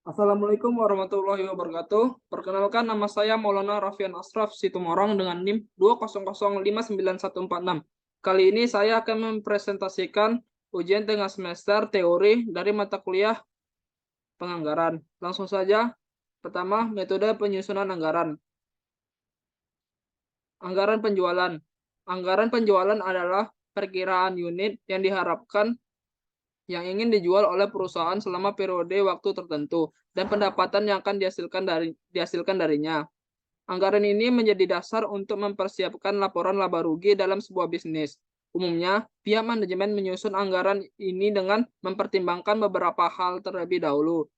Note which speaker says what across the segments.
Speaker 1: Assalamualaikum warahmatullahi wabarakatuh. Perkenalkan, nama saya Maulana Raffian Ashraf Situmorang dengan NIM 200594146. Kali ini saya akan mempresentasikan ujian tengah semester teori dari mata kuliah penganggaran. Langsung saja. Pertama, metode penyusunan anggaran. Anggaran penjualan. Anggaran penjualan adalah perkiraan unit yang diharapkan yang ingin dijual oleh perusahaan selama periode waktu tertentu dan pendapatan yang akan dihasilkan darinya. Anggaran ini menjadi dasar untuk mempersiapkan laporan laba rugi dalam sebuah bisnis. Umumnya, pihak manajemen menyusun anggaran ini dengan mempertimbangkan beberapa hal terlebih dahulu.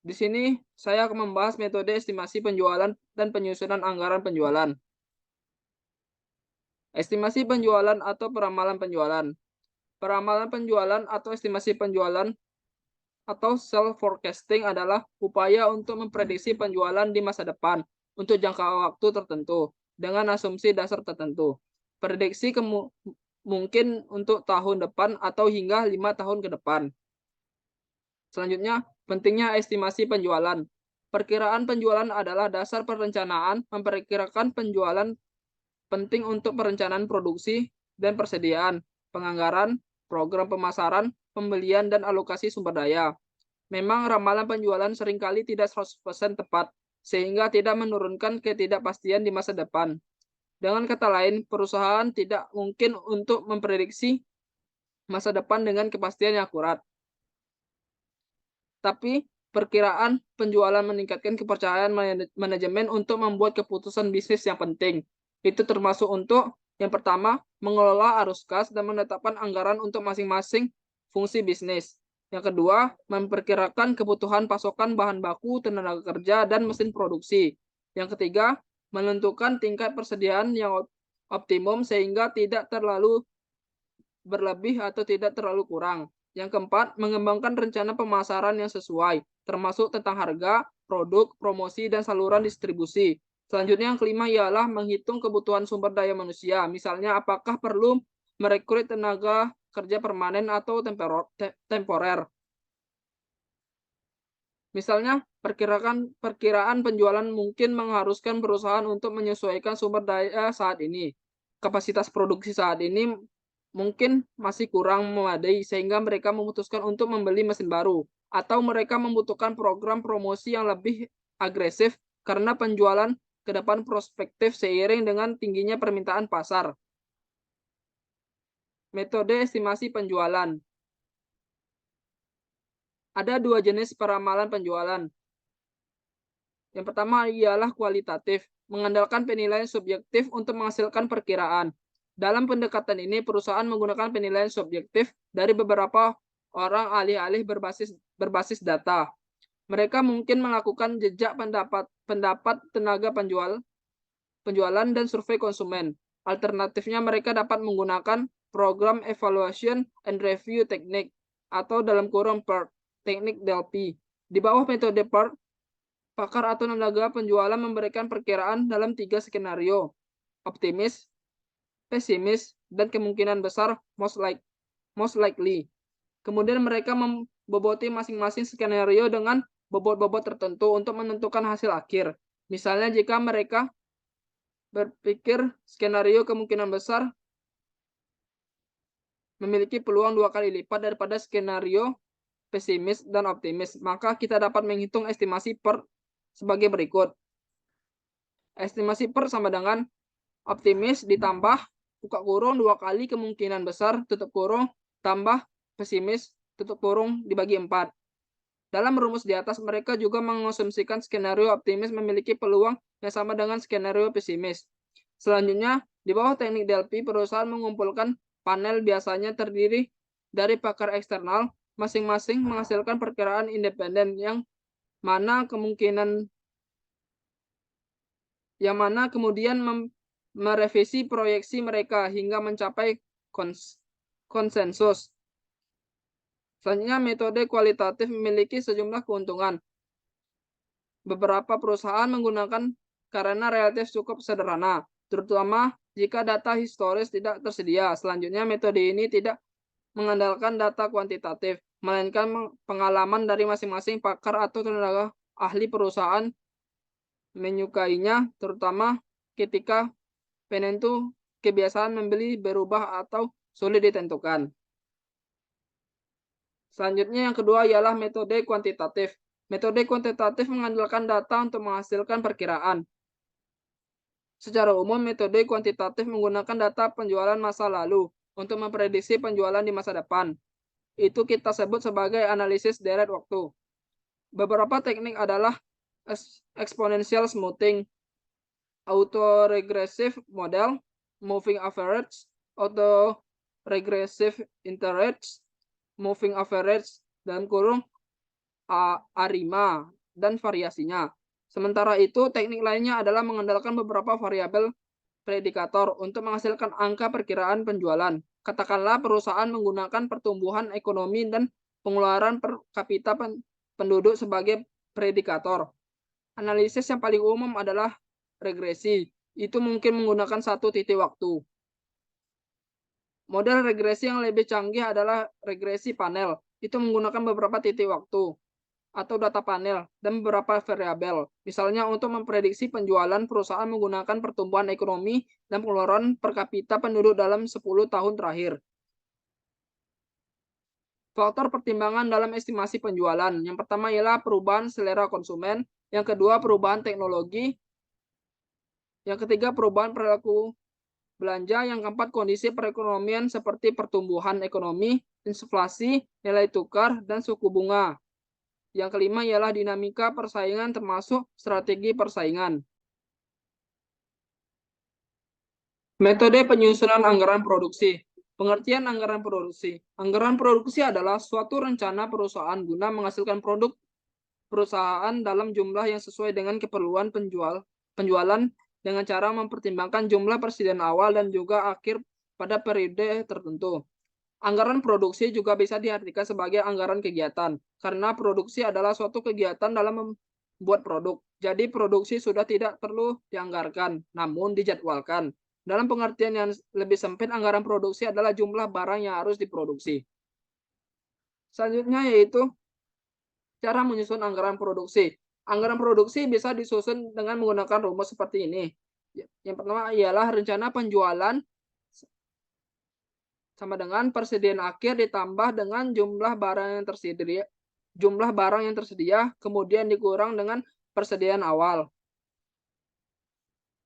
Speaker 1: Di sini, saya akan membahas metode estimasi penjualan dan penyusunan anggaran penjualan. Estimasi penjualan atau peramalan penjualan. Peramalan penjualan atau estimasi penjualan atau self forecasting adalah upaya untuk memprediksi penjualan di masa depan untuk jangka waktu tertentu dengan asumsi dasar tertentu. Prediksi mungkin untuk tahun depan atau hingga 5 tahun ke depan. Selanjutnya, pentingnya estimasi penjualan. Perkiraan penjualan adalah dasar perencanaan. Memperkirakan penjualan penting untuk perencanaan produksi dan persediaan, penganggaran, program pemasaran, pembelian, dan alokasi sumber daya. Memang ramalan penjualan seringkali tidak 100% tepat, sehingga tidak menurunkan ketidakpastian di masa depan. Dengan kata lain, perusahaan tidak mungkin untuk memprediksi masa depan dengan kepastian yang akurat. Tapi, perkiraan penjualan meningkatkan kepercayaan manajemen untuk membuat keputusan bisnis yang penting. Itu termasuk untuk, yang pertama, mengelola arus kas dan menetapkan anggaran untuk masing-masing fungsi bisnis. Yang kedua, memperkirakan kebutuhan pasokan bahan baku, tenaga kerja, dan mesin produksi. Yang ketiga, menentukan tingkat persediaan yang optimum sehingga tidak terlalu berlebih atau tidak terlalu kurang. Yang keempat, mengembangkan rencana pemasaran yang sesuai, termasuk tentang harga, produk, promosi, dan saluran distribusi. Selanjutnya yang kelima ialah menghitung kebutuhan sumber daya manusia. Misalnya apakah perlu merekrut tenaga kerja permanen atau temporer. Misalnya, perkiraan penjualan mungkin mengharuskan perusahaan untuk menyesuaikan sumber daya saat ini. Kapasitas produksi saat ini mungkin masih kurang memadai sehingga mereka memutuskan untuk membeli mesin baru atau mereka membutuhkan program promosi yang lebih agresif karena penjualan ke depan prospektif seiring dengan tingginya permintaan pasar. Metode estimasi penjualan. Ada dua jenis peramalan penjualan. Yang pertama ialah kualitatif, mengandalkan penilaian subjektif untuk menghasilkan perkiraan. Dalam pendekatan ini, perusahaan menggunakan penilaian subjektif dari beberapa orang alih-alih berbasis data. Mereka mungkin melakukan jejak pendapat tenaga penjualan dan survei konsumen. Alternatifnya mereka dapat menggunakan program evaluation and review teknik atau dalam kurung PERT, teknik Delphi. Di bawah metode PERT, pakar atau tenaga penjualan memberikan perkiraan dalam 3 skenario, optimis, pesimis, dan kemungkinan besar most likely. Kemudian mereka memboboti masing-masing skenario dengan bobot-bobot tertentu untuk menentukan hasil akhir. Misalnya jika mereka berpikir skenario kemungkinan besar memiliki peluang 2 kali lipat daripada skenario pesimis dan optimis, maka kita dapat menghitung estimasi per sebagai berikut. Estimasi per sama dengan optimis ditambah buka kurung 2 kali kemungkinan besar tutup kurung tambah pesimis tutup kurung dibagi 4. Dalam rumus di atas mereka juga mengasumsikan skenario optimis memiliki peluang yang sama dengan skenario pesimis. Selanjutnya, di bawah teknik Delphi, perusahaan mengumpulkan panel biasanya terdiri dari pakar eksternal, masing-masing menghasilkan perkiraan independen yang mana kemudian merevisi proyeksi mereka hingga mencapai konsensus. Selanjutnya, metode kualitatif memiliki sejumlah keuntungan. Beberapa perusahaan menggunakan karena relatif cukup sederhana, terutama jika data historis tidak tersedia. Selanjutnya, metode ini tidak mengandalkan data kuantitatif. melainkan pengalaman dari masing-masing pakar atau tenaga ahli perusahaan menyukainya, terutama ketika penentu kebiasaan membeli berubah atau sulit ditentukan. Selanjutnya yang kedua ialah metode kuantitatif. Metode kuantitatif mengandalkan data untuk menghasilkan perkiraan. Secara umum, metode kuantitatif menggunakan data penjualan masa lalu untuk memprediksi penjualan di masa depan. Itu kita sebut sebagai analisis deret waktu. Beberapa teknik adalah exponential smoothing, autoregressive model, moving average, autoregressive interest, moving average dalam kurung ARIMA dan variasinya. Sementara itu, teknik lainnya adalah mengandalkan beberapa variabel predikator untuk menghasilkan angka perkiraan penjualan. Katakanlah perusahaan menggunakan pertumbuhan ekonomi dan pengeluaran per kapita penduduk sebagai predikator. Analisis yang paling umum adalah regresi. Itu mungkin menggunakan satu titik waktu. Model regresi yang lebih canggih adalah regresi panel. Itu menggunakan beberapa titik waktu atau data panel dan beberapa variabel. Misalnya untuk memprediksi penjualan perusahaan menggunakan pertumbuhan ekonomi dan pengeluaran per kapita penduduk dalam 10 tahun terakhir. Faktor pertimbangan dalam estimasi penjualan. Yang pertama ialah perubahan selera konsumen, yang kedua perubahan teknologi, yang ketiga perubahan perilaku belanja, yang keempat kondisi perekonomian seperti pertumbuhan ekonomi, inflasi, nilai tukar, dan suku bunga. Yang kelima ialah dinamika persaingan termasuk strategi persaingan. Metode penyusunan anggaran produksi. Pengertian anggaran produksi. Anggaran produksi adalah suatu rencana perusahaan guna menghasilkan produk perusahaan dalam jumlah yang sesuai dengan keperluan penjualan dengan cara mempertimbangkan jumlah persediaan awal dan juga akhir pada periode tertentu. Anggaran produksi juga bisa diartikan sebagai anggaran kegiatan, karena produksi adalah suatu kegiatan dalam membuat produk. Jadi produksi sudah tidak perlu dianggarkan, namun dijadwalkan. Dalam pengertian yang lebih sempit, anggaran produksi adalah jumlah barang yang harus diproduksi. Selanjutnya yaitu cara menyusun anggaran produksi. Anggaran produksi bisa disusun dengan menggunakan rumus seperti ini. Yang pertama ialah rencana penjualan sama dengan persediaan akhir ditambah dengan jumlah barang yang tersedia, kemudian dikurang dengan persediaan awal.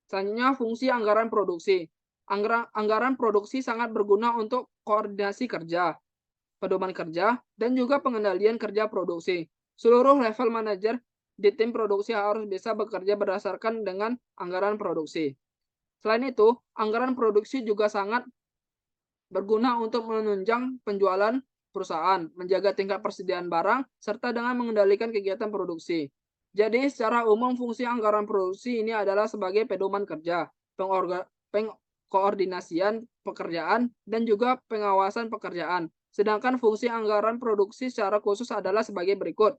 Speaker 1: Selanjutnya fungsi anggaran produksi. Anggaran produksi sangat berguna untuk koordinasi kerja, pedoman kerja, dan juga pengendalian kerja produksi. Seluruh level manajer di tim produksi harus bisa bekerja berdasarkan dengan anggaran produksi. Selain itu, anggaran produksi juga sangat berguna untuk menunjang penjualan perusahaan, menjaga tingkat persediaan barang, serta dengan mengendalikan kegiatan produksi. Jadi, secara umum fungsi anggaran produksi ini adalah sebagai pedoman kerja, pengkoordinasian pekerjaan, dan juga pengawasan pekerjaan. Sedangkan fungsi anggaran produksi secara khusus adalah sebagai berikut.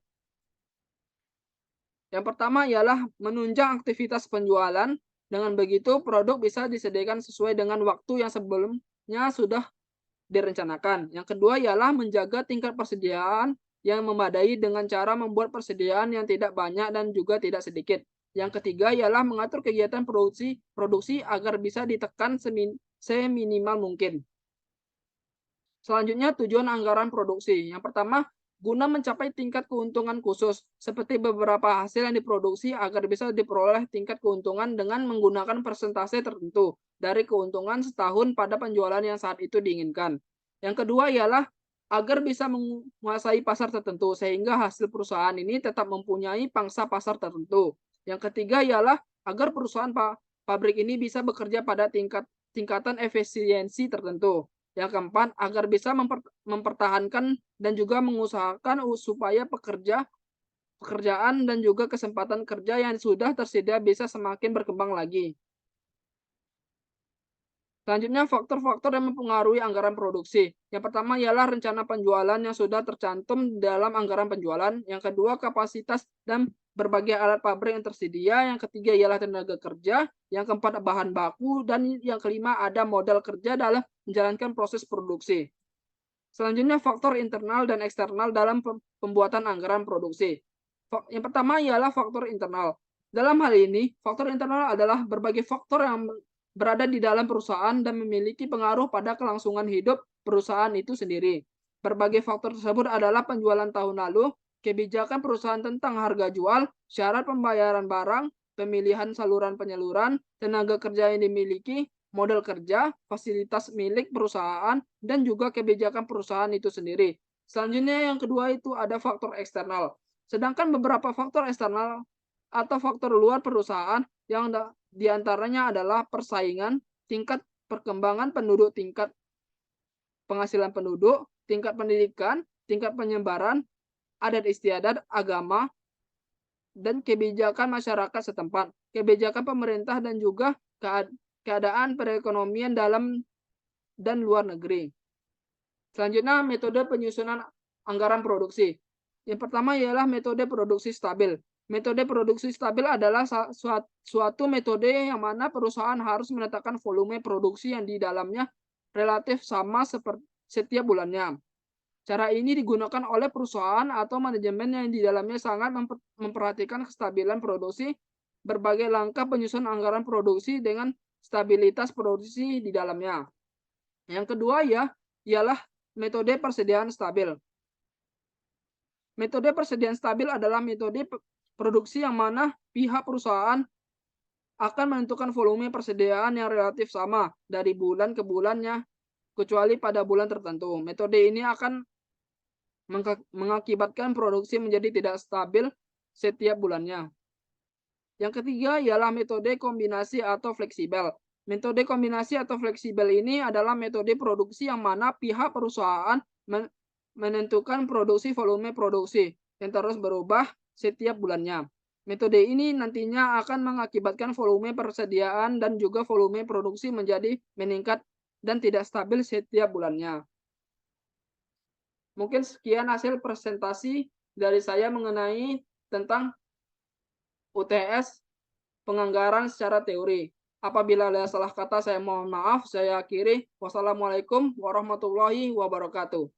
Speaker 1: Yang pertama ialah menunjang aktivitas penjualan. Dengan begitu, produk bisa disediakan sesuai dengan waktu yang sebelumnya sudah direncanakan. Yang kedua ialah menjaga tingkat persediaan yang memadai dengan cara membuat persediaan yang tidak banyak dan juga tidak sedikit. Yang ketiga ialah mengatur kegiatan produksi agar bisa ditekan seminimal mungkin. Selanjutnya tujuan anggaran produksi. Yang pertama, guna mencapai tingkat keuntungan khusus, seperti beberapa hasil yang diproduksi agar bisa diperoleh tingkat keuntungan dengan menggunakan persentase tertentu dari keuntungan setahun pada penjualan yang saat itu diinginkan. Yang kedua ialah agar bisa menguasai pasar tertentu, sehingga hasil perusahaan ini tetap mempunyai pangsa pasar tertentu. Yang ketiga ialah agar perusahaan pabrik ini bisa bekerja pada tingkatan efisiensi tertentu. Yang keempat, agar bisa mempertahankan dan juga mengusahakan supaya pekerjaan dan juga kesempatan kerja yang sudah tersedia bisa semakin berkembang lagi. Selanjutnya, faktor-faktor yang mempengaruhi anggaran produksi. Yang pertama ialah rencana penjualan yang sudah tercantum dalam anggaran penjualan. Yang kedua, kapasitas dan berbagai alat pabrik yang tersedia. Yang ketiga ialah tenaga kerja. Yang keempat, bahan baku. Dan yang kelima, ada modal kerja dalam menjalankan proses produksi. Selanjutnya faktor internal dan eksternal dalam pembuatan anggaran produksi. Yang pertama ialah faktor internal. Dalam hal ini, faktor internal adalah berbagai faktor yang berada di dalam perusahaan dan memiliki pengaruh pada kelangsungan hidup perusahaan itu sendiri. Berbagai faktor tersebut adalah penjualan tahun lalu, kebijakan perusahaan tentang harga jual, syarat pembayaran barang, pemilihan saluran penyaluran, tenaga kerja yang dimiliki, model kerja, fasilitas milik perusahaan, dan juga kebijakan perusahaan itu sendiri. Selanjutnya yang kedua itu ada faktor eksternal. Sedangkan beberapa faktor eksternal atau faktor luar perusahaan yang diantaranya adalah persaingan, tingkat perkembangan penduduk, tingkat penghasilan penduduk, tingkat pendidikan, tingkat penyebaran, adat istiadat, agama, dan kebijakan masyarakat setempat, kebijakan pemerintah dan juga keadaan perekonomian dalam dan luar negeri. Selanjutnya, metode penyusunan anggaran produksi. Yang pertama ialah metode produksi stabil. Metode produksi stabil adalah suatu metode yang mana perusahaan harus menetapkan volume produksi yang di dalamnya relatif sama seperti setiap bulannya. Cara ini digunakan oleh perusahaan atau manajemen yang di dalamnya sangat memperhatikan kestabilan produksi, berbagai langkah penyusunan anggaran produksi dengan stabilitas produksi di dalamnya. Yang kedua ialah metode persediaan stabil. Metode persediaan stabil adalah metode produksi yang mana pihak perusahaan akan menentukan volume persediaan yang relatif sama dari bulan ke bulannya, kecuali pada bulan tertentu. Metode ini akan mengakibatkan produksi menjadi tidak stabil setiap bulannya. Yang ketiga ialah metode kombinasi atau fleksibel. Metode kombinasi atau fleksibel ini adalah metode produksi yang mana pihak perusahaan menentukan produksi volume produksi yang terus berubah setiap bulannya. Metode ini nantinya akan mengakibatkan volume persediaan dan juga volume produksi menjadi meningkat dan tidak stabil setiap bulannya. Mungkin sekian hasil presentasi dari saya mengenai tentang UTS penganggaran secara teori. Apabila ada salah kata saya mohon maaf, saya akhiri. Wassalamualaikum warahmatullahi wabarakatuh.